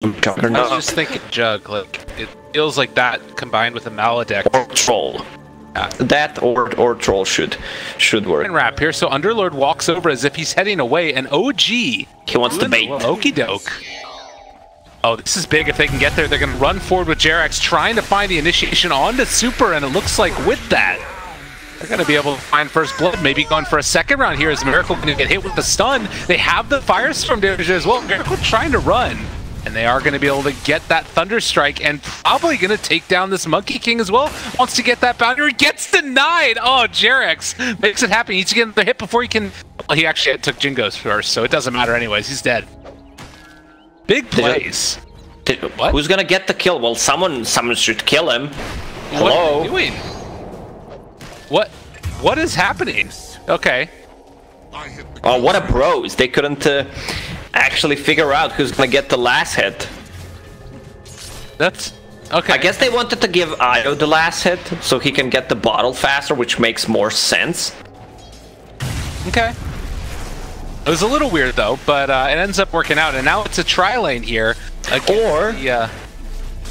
I was just thinking Jug, like, it feels like that combined with a Maledicт. Or Troll. That or Troll should work. And wrap here, so Underlord walks over as if he's heading away, and OG... He wants to bait. Okie doke. Oh, this is big. If they can get there, they're going to run forward with Jerax, trying to find the initiation onto Super, and it looks like with that, they're going to be able to find first blood, maybe going for a second round here as Miracle going to get hit with the stun. They have the Firestorm damage as well. Miracle trying to run. And they are going to be able to get that Thunderstrike and probably going to take down this Monkey King as well. Wants to get that boundary, gets denied! Oh, Jerax makes it happen. He needs to get the hit before he can... Well, he actually took Jingo's first, so it doesn't matter anyways. He's dead. Big plays. What? Who's going to get the kill? Well, someone should kill him. Hello? What are you doing? What is happening? Okay. Oh, what a bros. They couldn't... actually figure out who's gonna get the last hit. That's okay. I guess they wanted to give Io the last hit so he can get the bottle faster, which makes more sense. Okay. It was a little weird though, but it ends up working out, and now it's a tri-lane here. Or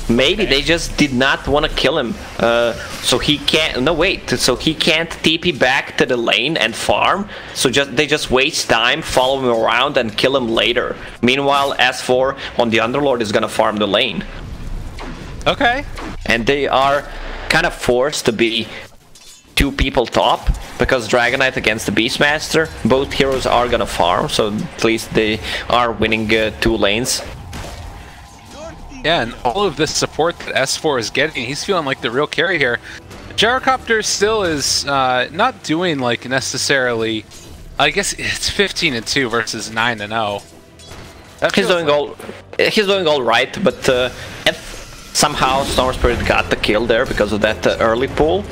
maybe they just did not want to kill him, so he can't. No, wait. So he can't TP back to the lane and farm. So they just waste time, follow him around, and kill him later. Meanwhile, S4 on the Underlord is gonna farm the lane. Okay. And they are kind of forced to be 2 people top because Dragon Knight against the Beastmaster. Both heroes are gonna farm, so at least they are winning 2 lanes. Yeah, and all of this support that S4 is getting, he's feeling like the real carry here. Gyrocopter still is not doing like necessarily. I guess it's 15-2 versus 9-0. He's doing all right, but if somehow Storm Spirit got the kill there because of that early pull.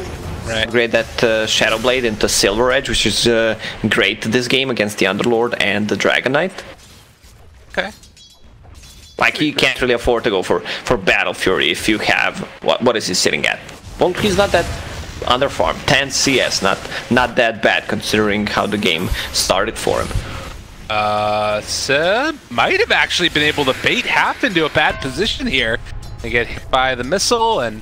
Right. Great that Shadow Blade into Silver Edge, which is great this game against the Underlord and the Dragon Knight. Okay. Like, he can't really afford to go for Battle Fury if you have... What is he sitting at? Well, he's not that under farm. 10 CS, not that bad considering how the game started for him. Seb might have actually been able to bait half into a bad position here. They get hit by the missile, and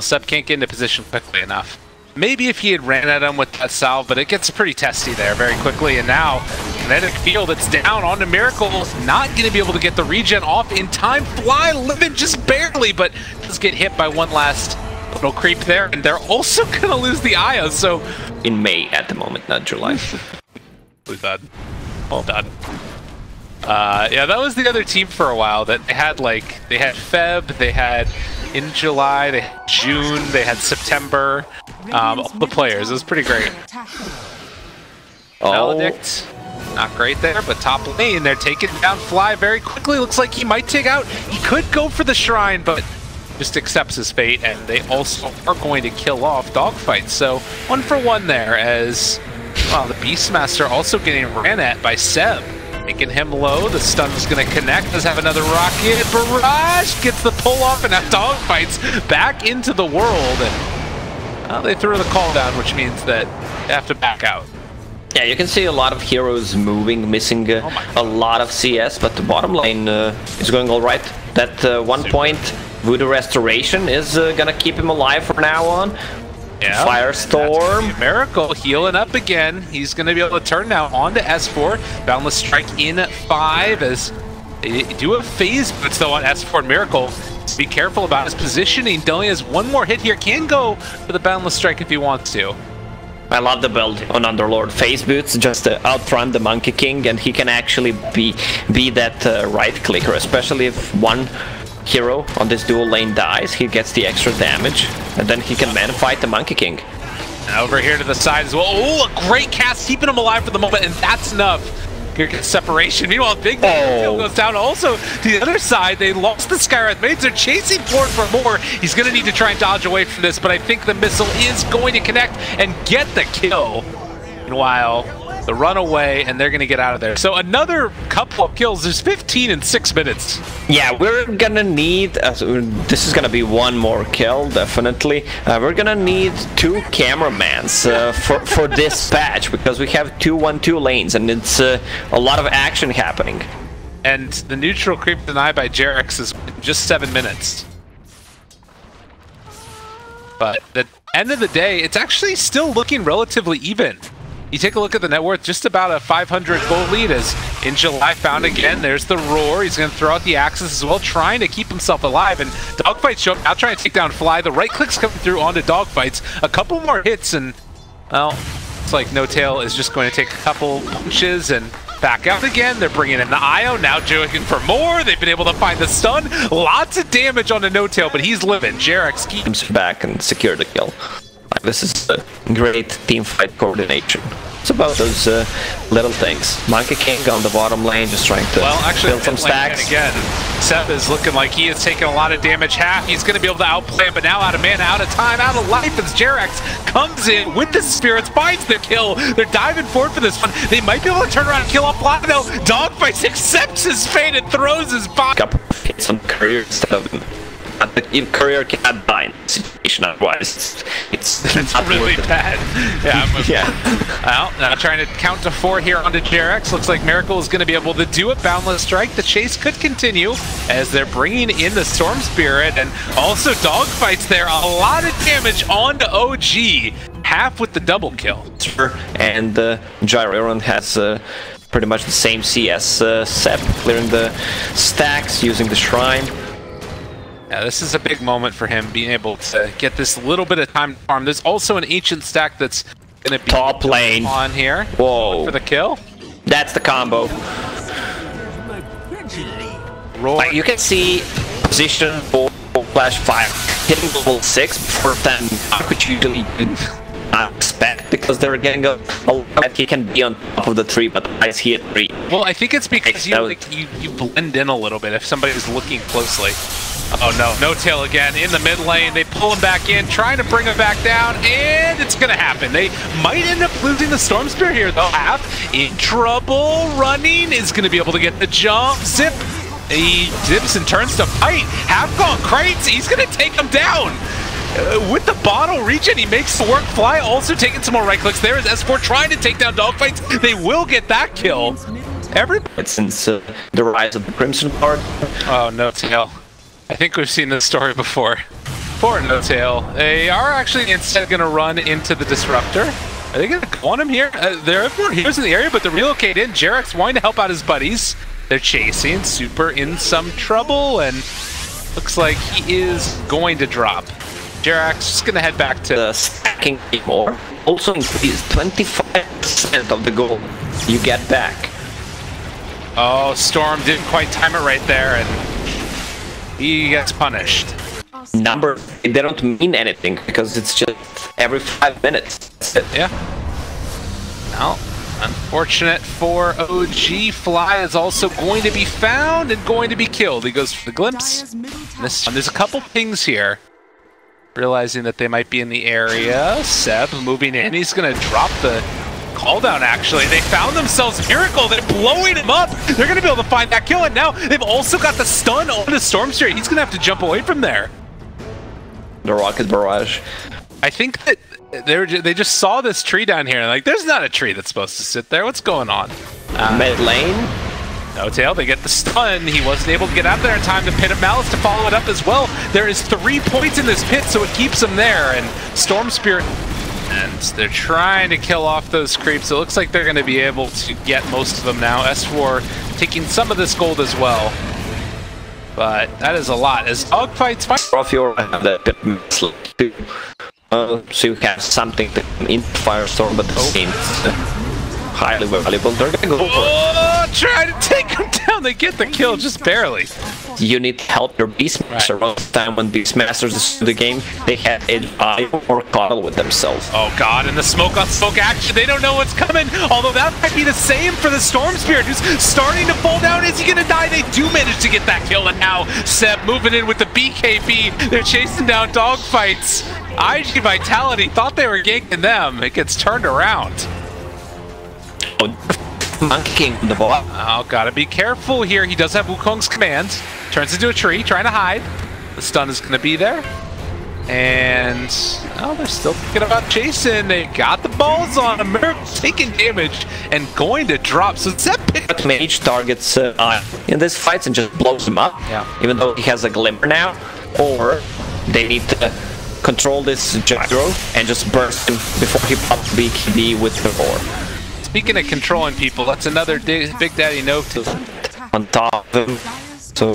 Seb can't get into position quickly enough. Maybe if he had ran at him with that salve, but it gets pretty testy there very quickly, and now Kinetic Field, it's down onto Miracle, not going to be able to get the regen off in time. Fly living just barely, but does get hit by one last little creep there, and they're also going to lose the Io, so... In May at the moment, not July. Well done. Well done. Yeah, that was the other team for a while that they had, like, they had Feb, they had in July, they had June, they had September, all the players. It was pretty great. Maledicт, not great there, but top lane, they're taking down Fly very quickly. Looks like he might take out, he could go for the Shrine, but just accepts his fate, and they also are going to kill off Dogfight. So 1 for 1 there as, well, the Beastmaster also getting ran at by Seb. Making him low, the stun is going to connect, does have another rocket, Barrage gets the pull off, and now Dogfight's back into the world, and they threw the call down, which means that they have to back out. Yeah, you can see a lot of heroes moving, missing a lot of CS, but the bottom lane is going all right. That 1 point Voodoo Restoration is gonna keep him alive from now on. Yeah, Firestorm. Miracle healing up again. He's going to be able to turn now on to S4. Boundless Strike in 5 as they do have phase boots though on S4 Miracle. So be careful about his positioning. Only has 1 more hit here. Can go for the Boundless Strike if he wants to. I love the build on Underlord. Phase boots just outrun the Monkey King, and he can actually be that right clicker, especially if one hero on this dual lane dies, he gets the extra damage, and then he can man-fight the Monkey King. And over here to the side as well. Oh, a great cast, keeping him alive for the moment, and that's enough. Here gets separation. Meanwhile, Big Field goes down. Also, to the other side, they lost the Skywrath Maids. They're chasing forward for more. He's going to need to try and dodge away from this, but I think the missile is going to connect and get the kill. Meanwhile, the runaway, and they're going to get out of there. So another couple of kills. There's 15 in 6 minutes. Yeah, we're going to need... this is going to be 1 more kill, definitely. We're going to need 2 cameramans for this patch, because we have 2-1-2 lanes, and it's a lot of action happening. And the neutral creep denied by Jarex is just 7 minutes. But at the end of the day, it's actually still looking relatively even. You take a look at the net worth, just about a 500 gold lead as In July found again. There's the roar. He's going to throw out the axis as well, trying to keep himself alive. And Dogfights show up now, trying to take down Fly. The right click's coming through onto Dogfights. A couple more hits, and, well, it's like No Tail is just going to take a couple punches and back out again. They're bringing in the Io, now joking for more. They've been able to find the stun. Lots of damage on the No Tail, but he's living. Jarex keeps back and secure the kill. This is a great team fight coordination. It's about those little things. Monkey King on the bottom lane, just trying to build some stacks. Again, Seb is looking like he is taking a lot of damage. Half, he's going to be able to outplay him, but now out of mana, out of time, out of life, as Jarex comes in with the spirits, finds the kill. They're diving forward for this one. They might be able to turn around and kill off Fly, though. Dogfights accepts his fate and throws his body. Couple of hits on Courier instead of the Courier cannot die in this situation, otherwise it's really bad. Well, now trying to count to 4 here onto Jarex. Looks like Miracle is going to be able to do it. Boundless Strike. The chase could continue as they're bringing in the Storm Spirit, and also Dogfights there. A lot of damage onto OG. Half with the double kill. And Gyron has pretty much the same CS. Sep clearing the stacks, using the Shrine. Yeah, this is a big moment for him, being able to get this little bit of time to farm. There's also an ancient stack that's going to be top lane on here. Whoa. For the kill. That's the combo. Roar. Like you can see position 4 flash 5 hitting level 6 before 10, which you usually expect, because they're getting a lot. He can be on top of the tree, but I see it 3. Well, I think it's because you blend in a little bit if somebody's looking closely. Oh no, No Tail again in the mid lane. They pull him back in, trying to bring him back down, and it's gonna happen. They might end up losing the Storm Spear here though. Half in trouble, running, is gonna be able to get the jump. Zip, he dips and turns to fight. Half gone crazy, he's gonna take him down. With the bottle regen, he makes the work. Fly also taking some more right clicks. There is S4 trying to take down Dogfights. They will get that kill. Since the rise of the Crimson Guard. Oh, No Tail. I think we've seen this story before. Poor No Tail. They are actually instead going to run into the Disruptor. Are they going to go on him here? There are more heroes in the area, but to relocate in, Jarex wanting to help out his buddies. They're chasing. Super in some trouble, and looks like he is going to drop. Jarex just going to head back to the stacking more. Also increase 25% of the gold you get back. Oh, Storm didn't quite time it right there, and he gets punished. Number, they don't mean anything because it's just every 5 minutes. That's it. Yeah. Well, unfortunate for OG. Fly is also going to be found and going to be killed. He goes for the glimpse. There's a couple pings here. Realizing that they might be in the area. Seb moving in. He's going to drop the call down, actually. They found themselves Miracle. They're blowing him up. They're going to be able to find that kill, and now they've also got the stun on the Storm Spirit. He's going to have to jump away from there. The Rocket Barrage. I think that they just saw this tree down here, and like, there's not a tree that's supposed to sit there. What's going on? Mid lane. No Tail, they get the stun. He wasn't able to get out there in time to pit him. Malice to follow it up as well. There is 3 points in this pit, so it keeps him there, and Storm Spirit. And they're trying to kill off those creeps. It looks like they're going to be able to get most of them now. S4 taking some of this gold as well. But that is a lot. As Dogfights fight. Profure have that too. So you have something to in Firestorm, but the seems highly valuable. They're going to go for it. Try to take him down. They get the kill just barely. You need to help your Beastmaster. Right. All the time when Beastmasters is in the game, they have a or cuddle with themselves. Oh god, and the smoke on smoke action, they don't know what's coming. Although that might be the same for the Storm Spirit, who's starting to fall down. Is he gonna die? They do manage to get that kill, and now Seb moving in with the BKB. They're chasing down Dogfights. iG.Vitality thought they were ganking them. It gets turned around. Monkey King on the ball. Oh, gotta be careful here. He does have Wukong's command. Turns into a tree, trying to hide. The stun is gonna be there. And, oh, they're still thinking about chasing. They got the falls on him. Miracle taking damage and going to drop. So Zeb picked Mage targets in this fight and just blows him up, even though he has a glimmer now. Or they need to control this gyro and just burst him before he pops BKB with the roar. Speaking of controlling people, that's another Big Daddy note on top of him. So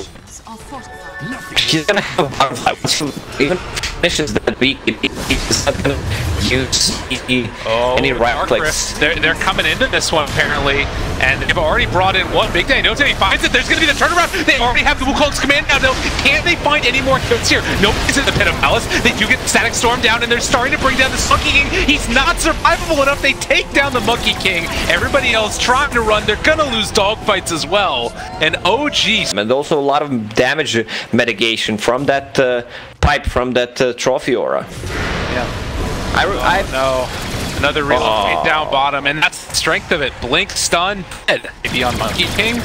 he's gonna have a butterfly. Once he even finishes that BKB, he's not gonna use any right clicks. They're coming into this one apparently, and they've already brought in one Big Daddy note. He finds it. There's gonna be the turnaround. They already have the Wukong's command now. Though, can they find any more kills here? Nobody's in the Pit of Malice. They do get the Static Storm down, and they're starting to bring down this Monkey King. He's not survivable enough. They take down the Monkey King. Everybody else trying to run. They're gonna lose dogfights as well. And OG. And also a lot of damage mitigation from that pipe from that trophy aura. Yeah. No. Another relocate down bottom, and that's the strength of it. Blink, stun, dead. Maybe on Monkey King.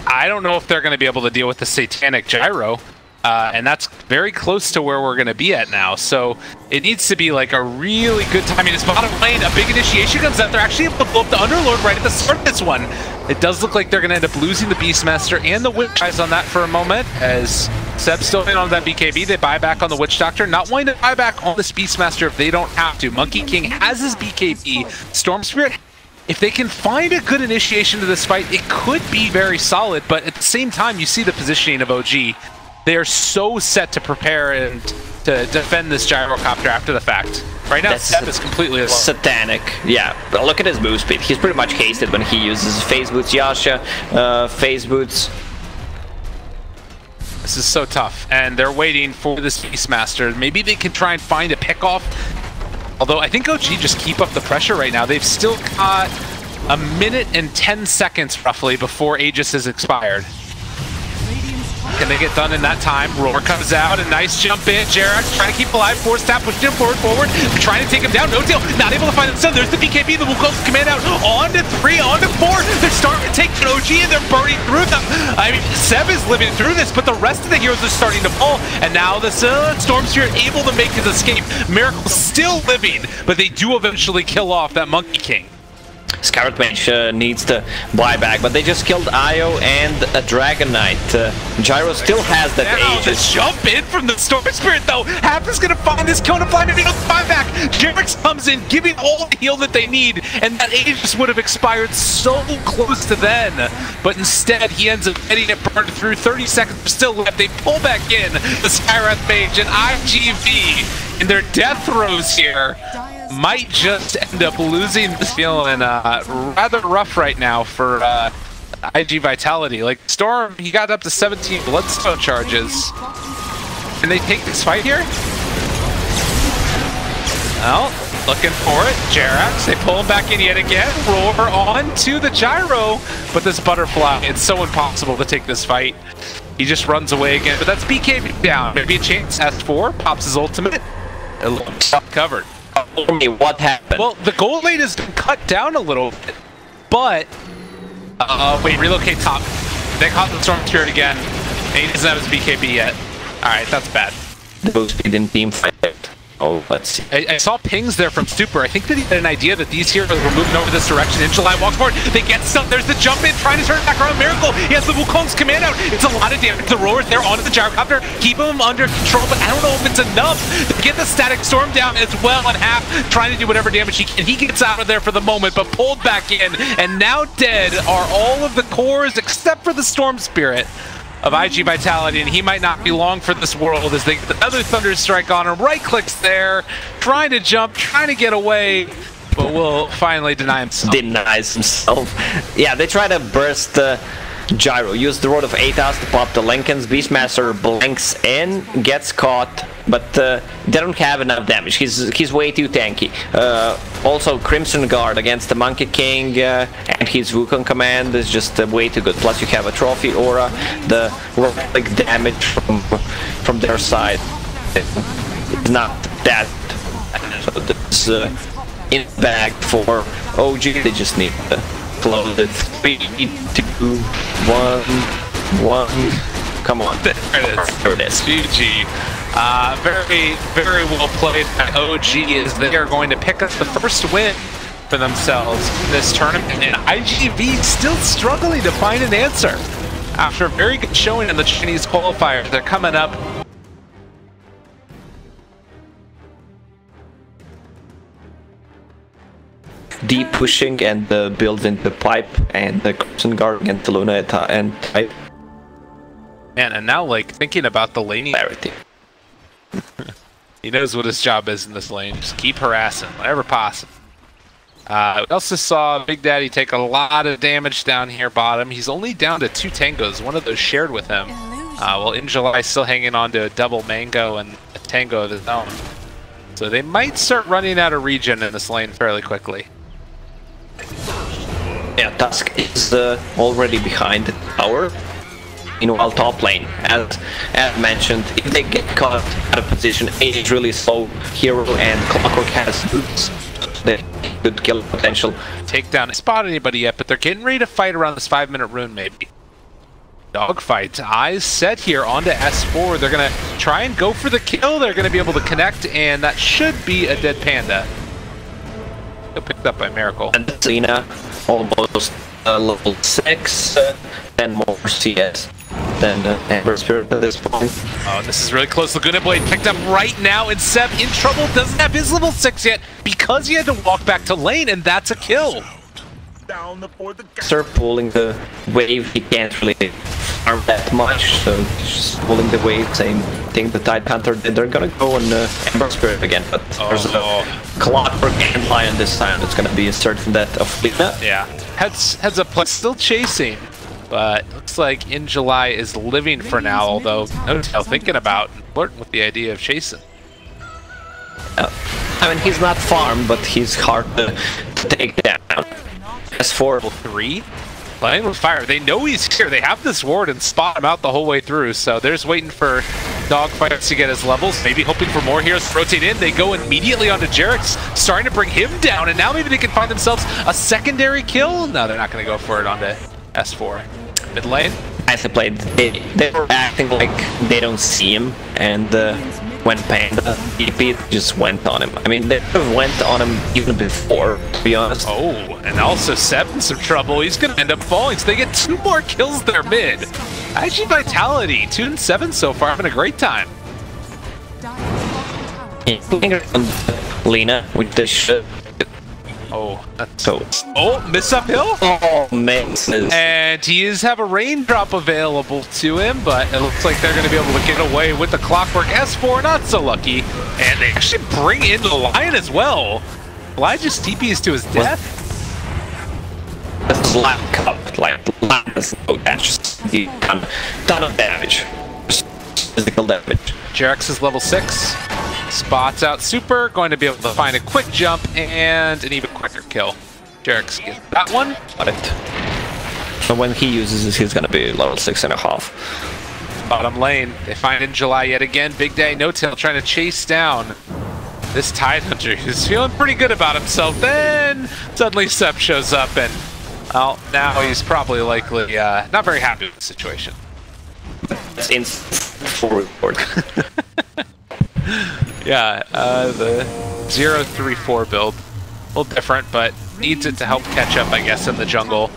I don't know if they're going to be able to deal with the Satanic Gyro. And that's very close to where we're going to be at now. So it needs to be like a really good timing. This bottom lane, a big initiation comes out. They're actually able to blow up the Underlord right at the start of this one. It does look like they're going to end up losing the Beastmaster and the Witch Eyes on that for a moment, as Seb's still in on that BKB. They buy back on the Witch Doctor, not wanting to buy back on this Beastmaster if they don't have to. Monkey King has his BKB. Storm Spirit, if they can find a good initiation to this fight, it could be very solid, but at the same time, you see the positioning of OG. They are so set to prepare and to defend this gyrocopter after the fact. Right now, Seb is completely alone. Satanic. Yeah, but look at his move speed. He's pretty much hasted when he uses Phase Boots Yasha, Phase Boots. This is so tough, and they're waiting for this Beastmaster. Maybe they can try and find a pickoff. Although I think OG just keep up the pressure right now. They've still got a minute and 10 seconds roughly before Aegis is expired. Can they get done in that time? Roar comes out, a nice jump in. Jerax trying to keep alive. Force tap, pushing him forward. Trying to take him down. No deal. Not able to find the stun. There's the BKB. The Wukong's command out. On to 3, on to 4. They're starting to take OG and they're burning through them. I mean, Seb is living through this, but the rest of the heroes are starting to fall. And now the Storm Spirit able to make his escape. Miracle's still living, but they do eventually kill off that Monkey King. Scarlet Mage needs to buy back, but they just killed Io and a Dragon Knight. Gyro still has that Aegis. Jump in from the Storm Spirit though. Hap is gonna find this cone of fly, maybe he'll buy back. Jerax comes in, giving all the heal that they need, and that Aegis would have expired so close to then. But instead, he ends up getting it burned through. 30 seconds still left. They pull back in the Skywrath Mage and iG.V in their death throes here. Might just end up losing this, feeling rather rough right now for iG.Vitality. Like, Storm, he got up to 17 Bloodstone charges. Can they take this fight here? Well, looking for it. Jerax, they pull him back in yet again. Roar on to the gyro. But this butterfly, it's so impossible to take this fight. He just runs away again. But that's BKB down. Maybe a chance. S4 pops his ultimate. It looks covered. What happened? Well, the gold lane has been cut down a little bit, but wait, relocate top. They caught the Storm Spirit again, and he doesn't have his BKB yet. All right, that's bad. The boost didn't team fight. Oh, let's see. I saw pings there from Super. I think that he had an idea that these heroes were moving over this direction. In July walks forward. They get stuck. There's the jump in, trying to turn back around. Miracle. He has the Wukong's command out. It's a lot of damage. The roars there onto the gyrocopter, keep him under control, but I don't know if it's enough to get the Static Storm down as well. And Hap trying to do whatever damage he can. He gets out of there for the moment, but pulled back in. And now dead are all of the cores except for the Storm Spirit of iG.Vitality, and he might not be long for this world as they get another Thunder Strike on him. Right clicks there, trying to jump, trying to get away, but will finally deny himself. Denies himself. Yeah, they try to burst the gyro. Use the Rod of 8,000 to pop the Lincolns. Beastmaster blanks in, gets caught, but they don't have enough damage. He's way too tanky. Also, Crimson Guard against the Monkey King and his Wukong command is just way too good. Plus, you have a trophy aura. The like damage from their side is not that. So this in bag for OG. They just need to close it. 3, 2, 1, 1. come on. There it is. There it is. GG. Very, very well played by OG as they are going to pick up the first win for themselves in this tournament. And iG.V still struggling to find an answer. After a very good showing in the Chinese qualifiers, they're coming up. Deep pushing and the build into pipe and the Crimson Guard and the Luna and pipe. Man, and now like thinking about the laning. Clarity. He knows what his job is in this lane. Just keep harassing whenever possible. We also saw Big Daddy take a lot of damage down here bottom. He's only down to 2 tangos, one of those shared with him. While iG.Vitality still hanging on to a double mango and a tango of his own. So they might start running out of regen in this lane fairly quickly. Yeah, Tusk is already behind the tower. Meanwhile, top lane, as mentioned, if they get caught out of position, A is really slow. Hero and Clockwork has boots. They good kill potential. Takedown. Spot anybody yet, but they're getting ready to fight around this 5-minute rune, maybe. Dogfight. Eyes set here onto S4. They're gonna try and go for the kill. They're gonna be able to connect, and that should be a dead panda. Still picked up by Miracle. And Lina, almost level 6, 10 more CS than Ember Spirit at this point. Oh, this is really close. Laguna Blade picked up right now, and Seb in trouble. Doesn't have his level 6 yet because he had to walk back to lane, and that's a kill. Start pulling the wave, he can't really farm that much, so he's just pulling the wave. Same thing the Tide Hunter did. They're gonna go on Ember Spirit again, but there's a Clockwork and Lion this time. It's gonna be a certain death of Lina. Yeah, heads up, still chasing, but looks like iG.Vitality is living for now, although no tell thinking about and flirting with the idea of chasing. I mean, he's not farmed, but he's hard to take down. S4 3 playing with fire. They know he's here. They have this ward and spot him out the whole way through. So there's waiting for Dogfights to get his levels. Maybe hoping for more heroes to rotate in. They go immediately onto Jarek's, starting to bring him down. And now maybe they can find themselves a secondary kill. No, they're not going to go for it onto S4. Mid lane. As they played, they were acting like they don't see him, and when Panda TP just went on him. I mean, they went on him even before, to be honest. Oh, and also Seb in some trouble. He's going to end up falling, so they get 2 more kills there mid. iG.Vitality, 2 and 7 so far, having a great time. Lina with the shit. Oh, that's so. Oh, miss uphill? Oh, man. And he is have a raindrop available to him, but it looks like they're going to be able to get away with the Clockwork. S4 not so lucky, and they actually bring in the Lion as well. Lion just TPs to his death. This is Lion Cup, like Lion has no damage, he done ton of damage, just physical damage. Jarek's is level 6. Spots out super, going to be able to find a quick jump and an even quicker kill. Jarek's gets that one. Got it. So when he uses this, he's gonna be level 6.5. Bottom lane, they find iG.Vitality yet again. Big Daddy No Tail trying to chase down this Tide Hunter who's feeling pretty good about himself. Then suddenly Seb shows up and, well, now he's probably likely not very happy with the situation. It's in full report. Yeah, the 0-3-4 build, a little different, but needs it to help catch up, I guess, in the jungle.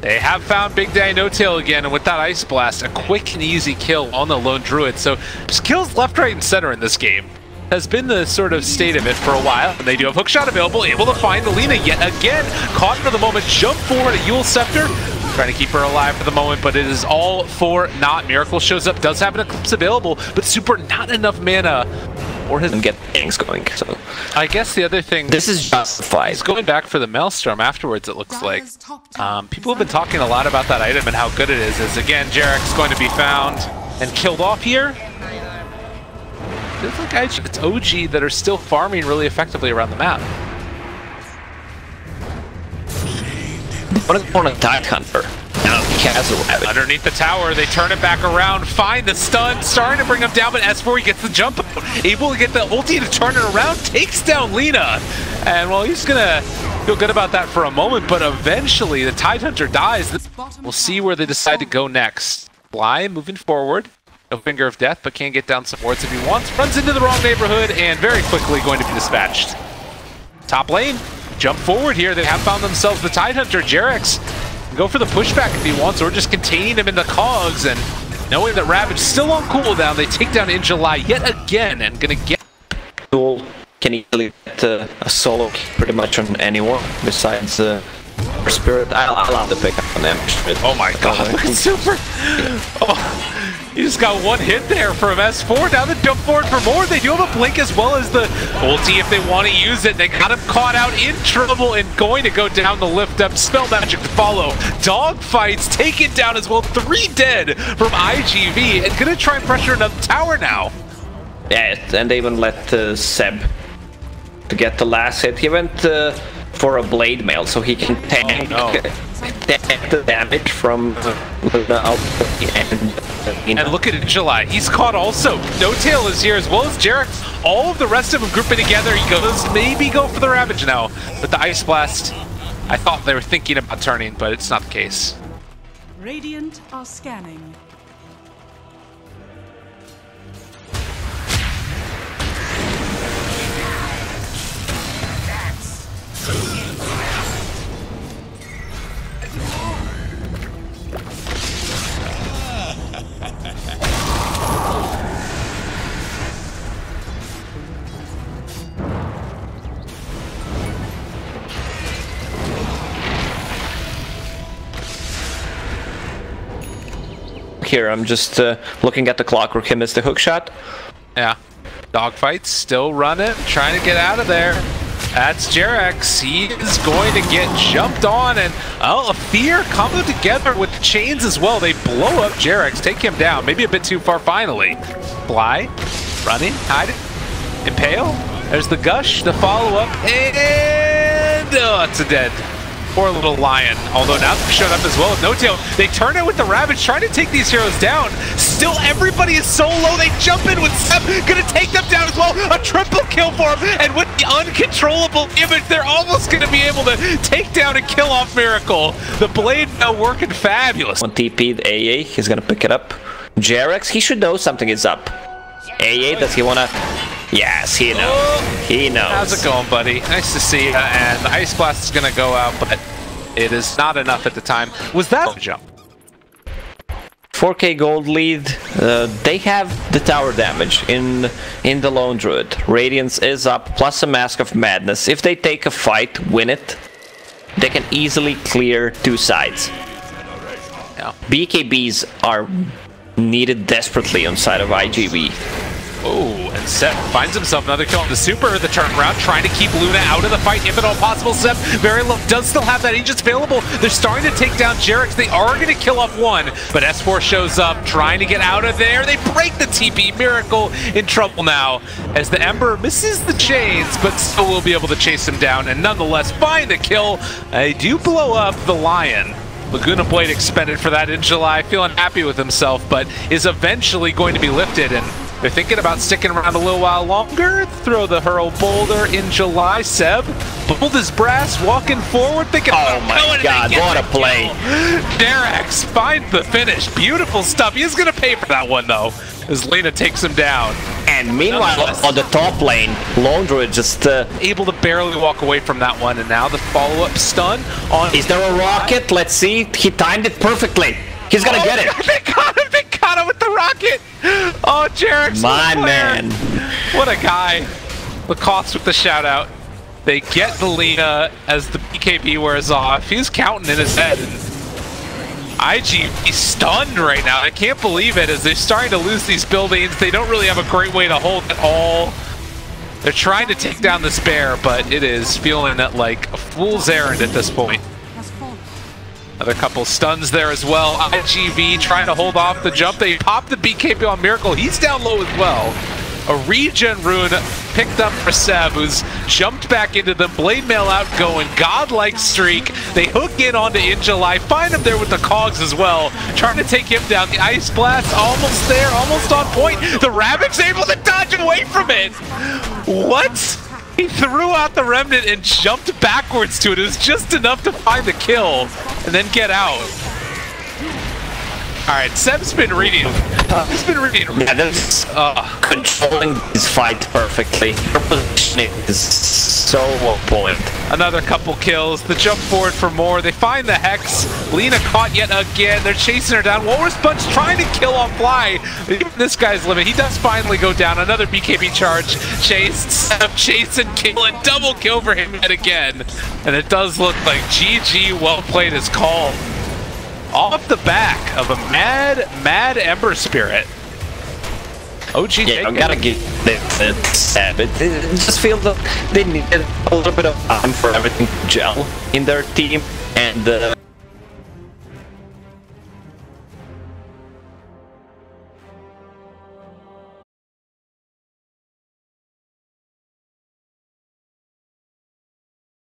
They have found Big Daddy No Tail again, and with that Ice Blast, a quick and easy kill on the lone Druid. So just kills left, right, and center in this game. Has been the sort of state of it for a while, and they do have Hookshot available, able to find Lina yet again. Caught for the moment, jump forward at Yule Scepter. Trying to keep her alive for the moment, but it is all for naught. Miracle shows up, does have an Eclipse available, but super not enough mana or his... And get things going, so... I guess the other thing... This is justified. He's going back for the Maelstrom afterwards, it looks like. People have been talking a lot about that item and how good it is. As again, Jarek's going to be found and killed off here. Feels like it's OG that are still farming really effectively around the map. What a Tide Hunter. Now Castle Rabbit. Underneath the tower, they turn it back around, find the stun, starting to bring him down, but S4 he gets the jump out, able to get the ulti to turn it around, takes down Lina. And well, he's gonna feel good about that for a moment, but eventually the Tide Hunter dies. We'll see where they decide to go next. Fly moving forward. No Finger of Death, but can get down some wards if he wants. Runs into the wrong neighborhood and very quickly going to be dispatched. Top lane, jump forward here. They have found themselves the Tidehunter. Jarex can go for the pushback if he wants, or just containing him in the cogs. And knowing that Ravage still on cooldown, they take down iG.Vitality yet again and gonna get. Can easily get a solo pretty much on anyone besides Spirit. I'll have to pick up on them. Oh my god, look at Super! Oh. He just got one hit there from S4. Now they jump forward for more. They do have a blink as well as the ulti if they want to use it. They got him caught out in trouble and going to go down the lift up. Spell magic to follow. Dogfights taken down as well. 3 dead from iG.V and gonna try and pressure another tower now. Yeah, and they even let Seb to get the last hit. He went for a blade mail so he can tank, tank the damage from the and look at iG.Vitality. He's caught also. No Tail is here as well as Jarek. All of the rest of them grouping together. He goes maybe go for the Ravage now. But the Ice Blast, I thought they were thinking about turning, but it's not the case. Radiant are scanning. Here, I'm just looking at the clockwork. He missed the hook shot. Yeah. Dogfights still running, trying to get out of there. That's Jarex. He is going to get jumped on, and a fear coming together with the chains as well. They blow up Jarex, take him down. Maybe a bit too far finally. Fly, running, hiding, impale. There's the gush, the follow-up, and it's a dead. Poor little lion. Although now they've showed up as well with No Tail. They turn it with the Ravage, trying to take these heroes down. Still, everybody is so low. They jump in with Seb, gonna take them down as well. A triple kill for him, and with the uncontrollable image, they're almost gonna be able to take down and kill off Miracle. The blade now working fabulous. One TP'd AA, he's gonna pick it up. Jarex, he should know something is up. AA, does he wanna? Yes, he knows. He knows. How's it going, buddy? Nice to see you. And the Ice Blast is going to go out, but it is not enough at the time. Was that a jump? 4k gold lead. They have the tower damage in the Lone Druid. Radiance is up, plus a Mask of Madness. If they take a fight, win it, they can easily clear 2 sides. Yeah. BKBs are needed desperately on side of iG.V. Oh, and Seb finds himself another kill on the Super, the turnaround, trying to keep Luna out of the fight if at all possible. Seb, very low, does still have that Aegis available. They're starting to take down Jarex. They are going to kill off one, but S4 shows up, trying to get out of there. They break the TP. Miracle in trouble now, as the Ember misses the chains, but still will be able to chase him down, and nonetheless find the kill. They do blow up the Lion. Laguna Blade expended for that iG.Vitality, feeling happy with himself, but is eventually going to be lifted, and they're thinking about sticking around a little while longer. Throw the Hurl Boulder iG.Vitality. Seb, bold as brass, walking forward, thinking, oh my god, what a play. Jarex finds the finish. Beautiful stuff. He is going to pay for that one, though, as Lena takes him down. And meanwhile, on the top lane, Lone Druid just able to barely walk away from that one, and now the follow-up stun on. Is there a rocket? Let's see. He timed it perfectly. He's gonna get it. They got him with the rocket. Oh, Jarex, my man. What a guy. Lacoste with the shout out. They get the Lena as the BKB wears off. He's counting in his head. iG.V stunned right now. I can't believe it, as they're starting to lose these buildings. They don't really have a great way to hold at all. They're trying to take down this bear, but it is feeling like a fool's errand at this point. Another couple stuns there as well. iG.V trying to hold off the jump. They pop the BKB on Miracle. He's down low as well. A regen rune picked up for Seb, who's jumped back into them. Blade Mail out going. Godlike streak. They hook in onto iG.Vitality. Find him there with the cogs as well. Trying to take him down. The Ice Blast almost there, almost on point. The Ravag's able to dodge away from it. What? He threw out the Remnant and jumped backwards to it. It was just enough to find the kill and then get out. Alright, Seb's been reading. He's been reading. Yeah, that's controlling this fight perfectly. Your positioning is so on point. Another couple kills. The jump forward for more. They find the Hex. Lina caught yet again. They're chasing her down. Walrus Punch trying to kill on fly. Even this guy's limit. He does finally go down. Another BKB charge. Chase and kill. And double kill for him yet again. And it does look like GG well played is called. Off the back of a mad Ember Spirit. OG yeah, I gotta give it Seb. It just feels like they needed a little bit of time for everything to gel in their team, and